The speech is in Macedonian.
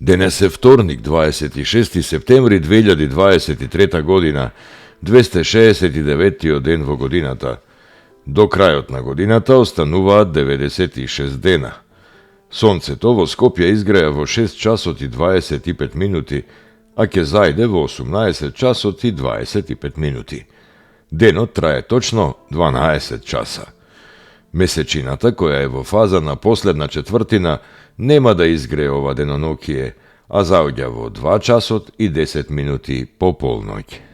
Денес е вторник, 26. септември 2023 година, 269 ден во годината. До крајот на годината остануваат 96 дена. Сонцето во Скопје изгреја во 6 часот и 25 минути, а ќе зајде во 18 часот и 25 минути. Денот трае точно 12 часа. Месечината, која е во фаза на последна четвртина, нема да изгрее ова денонокие, а заоѓа во 2 часот и 10 минути по полноќ.